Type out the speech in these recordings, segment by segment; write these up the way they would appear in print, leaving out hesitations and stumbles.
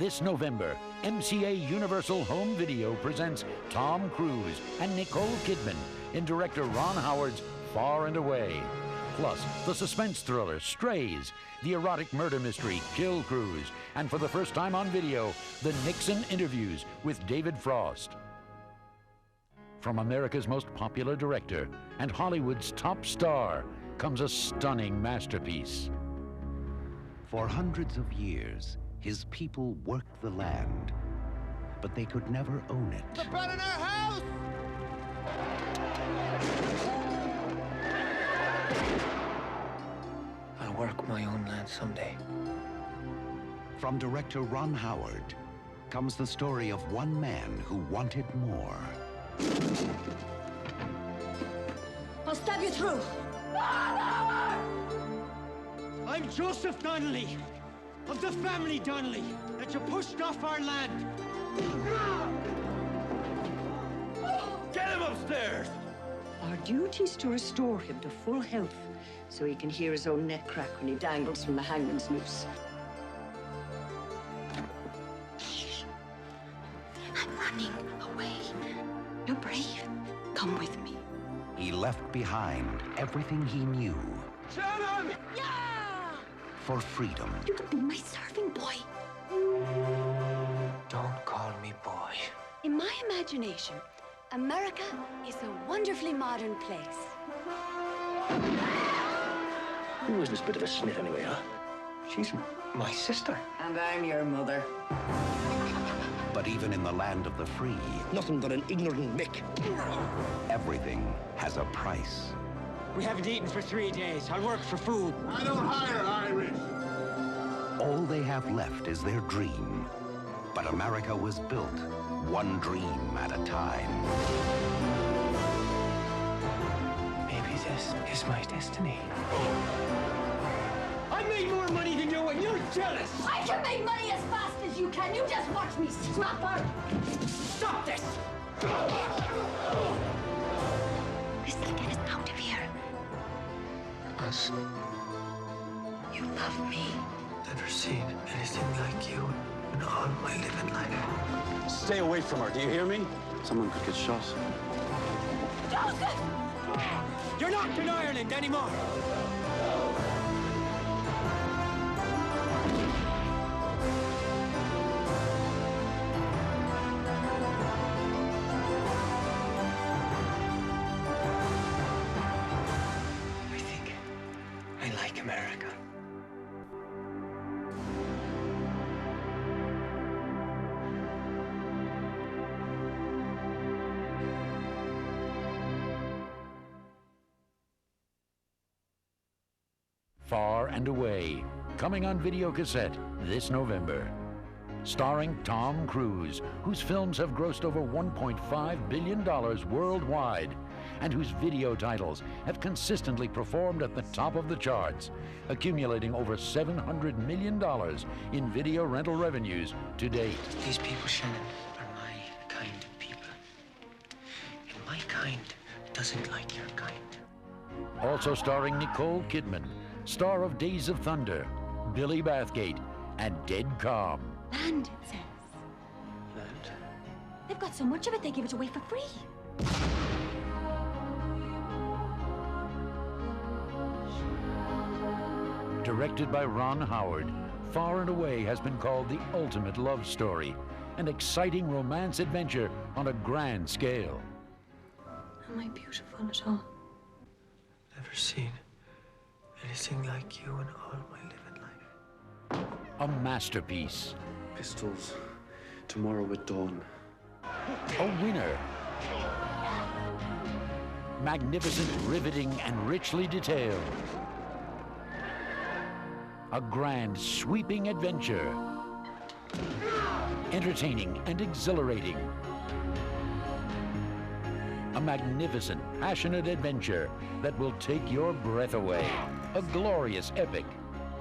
This November, MCA Universal Home Video presents Tom Cruise and Nicole Kidman in director Ron Howard's Far and Away. Plus, the suspense thriller Strays, the erotic murder mystery Kill Cruise, and for the first time on video, the Nixon interviews with David Frost. From America's most popular director and Hollywood's top star comes a stunning masterpiece. For hundreds of years, his people worked the land, but they could never own it. They're burning our house! I'll work my own land someday. From director Ron Howard comes the story of one man who wanted more. I'll stab you through. I'm Joseph Donnelly, of the family Donnelly, that you pushed off our land. Get him upstairs! Our duty is to restore him to full health, so he can hear his own neck crack when he dangles from the hangman's noose. I'm running away. You're brave. Come with me. He left behind everything he knew. Shannon! Yeah! For freedom. You could be my serving boy. Don't call me boy. In my imagination, America is a wonderfully modern place. Who is this bit of a snit anyway, huh? She's my sister. And I'm your mother. But even in the land of the free, Nothing but an ignorant Mick. everything has a price. We haven't eaten for 3 days. I'll work for food. I don't hire Irish. All they have left is their dream. But America was built one dream at a time. Maybe this is my destiny. I made more money than you, and you're jealous. I can make money as fast as you can. You just watch me, snapper. Stop this! Let's get us out of here. Us. You love me. Never seen anything like you in all my living life. Stay away from her, do you hear me? Someone could get shot. Joseph! You're not in Ireland anymore. I think I like America. Far and Away, coming on video cassette this November. Starring Tom Cruise, whose films have grossed over $1.5 billion worldwide, and whose video titles have consistently performed at the top of the charts, accumulating over $700 million in video rental revenues to date. These people, Shannon, are my kind of people. And my kind doesn't like your kind. Also starring Nicole Kidman, star of Days of Thunder, Billy Bathgate, and Dead Calm. Land, it says. Land? They've got so much of it, they give it away for free. Directed by Ron Howard, Far and Away has been called the ultimate love story, an exciting romance adventure on a grand scale. Am I beautiful at all? Never seen anything like you in all my living life. A masterpiece, Pistols. Tomorrow at dawn. a winner, magnificent, riveting, and richly detailed. A grand, sweeping adventure. Entertaining and exhilarating. A magnificent, passionate adventure that will take your breath away. A glorious epic.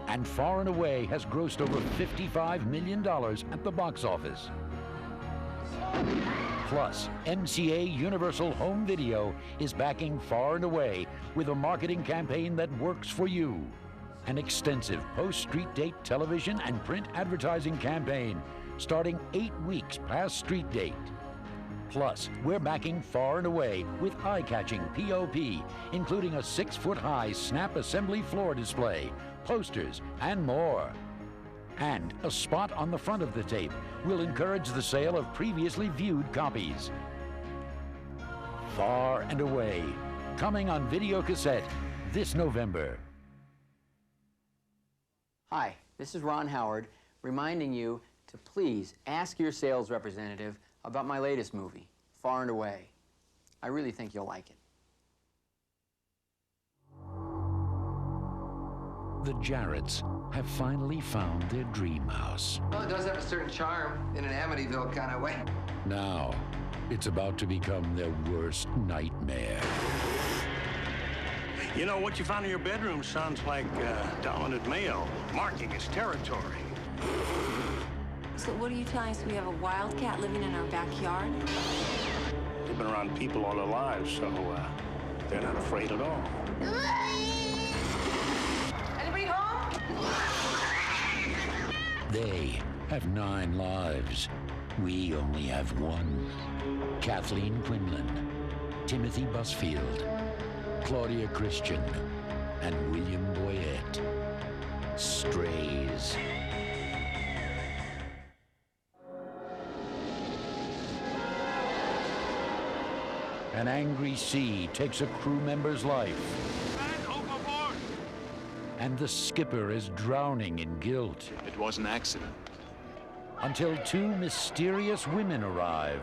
And Far and Away has grossed over $55 million at the box office. Plus, MCA Universal Home Video is backing Far and Away with a marketing campaign that works for you. An extensive post-street date television and print advertising campaign starting 8 weeks past street date. Plus, we're backing Far and Away with eye-catching POP, including a 6-foot-high snap assembly floor display, posters, and more. And a spot on the front of the tape will encourage the sale of previously viewed copies. Far and Away, coming on video cassette this November. Hi, this is Ron Howard, reminding you to please ask your sales representative about my latest movie, Far and Away. I really think you'll like it. The Jarretts have finally found their dream house. Well, it does have a certain charm in an Amityville kind of way. Now, it's about to become their worst nightmare. You know, what you found in your bedroom sounds like dominant male, marking his territory. So what are you telling us? We have a wildcat living in our backyard? They've been around people all their lives, so they're not afraid at all. Anybody home? They have 9 lives. We only have 1. Kathleen Quinlan, Timothy Busfield, Claudia Christian, and William Boyette. Strays. An angry sea takes a crew member's life. Man overboard! And the skipper is drowning in guilt. It was an accident. Until 2 mysterious women arrive.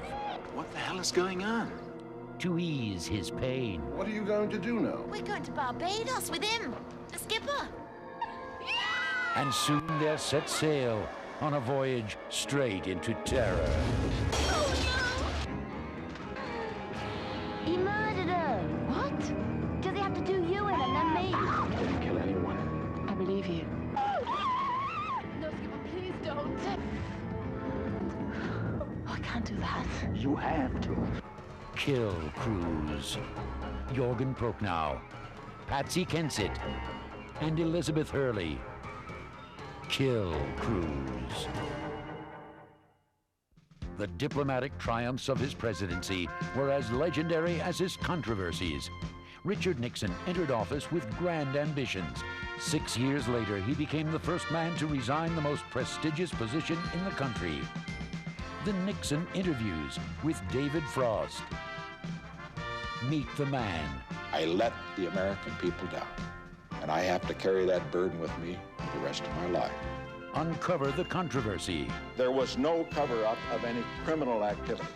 What the hell is going on? To ease his pain. What are you going to do now? We're going to Barbados with him, the skipper. And soon they're set sail on a voyage straight into terror. He murdered her. What? Does he have to do you in and then me? I didn't kill anyone. I believe you. No, skipper, please don't. Oh, I can't do that. You have to. Kill Cruise. Jorgen Prochnow, Patsy Kensit, and Elizabeth Hurley. Kill Cruise. The diplomatic triumphs of his presidency were as legendary as his controversies. Richard Nixon entered office with grand ambitions. 6 years later, he became the first man to resign the most prestigious position in the country. The Nixon Interviews with David Frost. Meet the man. I let the American people down, and I have to carry that burden with me for the rest of my life. Uncover the controversy. There was no cover-up of any criminal activity.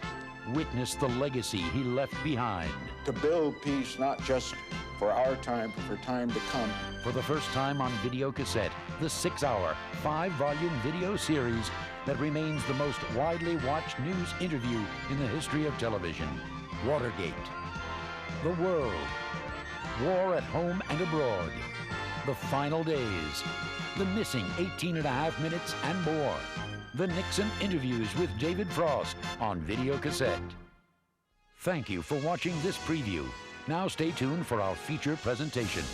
Witness the legacy he left behind. To build peace, not just for our time, but for time to come. For the first time on video cassette, the 6-hour, 5-volume video series that remains the most widely watched news interview in the history of television. Watergate. The World. War at Home and Abroad. The Final Days. The Missing 18.5 Minutes and more. The Nixon Interviews with David Frost on video cassette. Thank you for watching this preview. Now stay tuned for our feature presentation.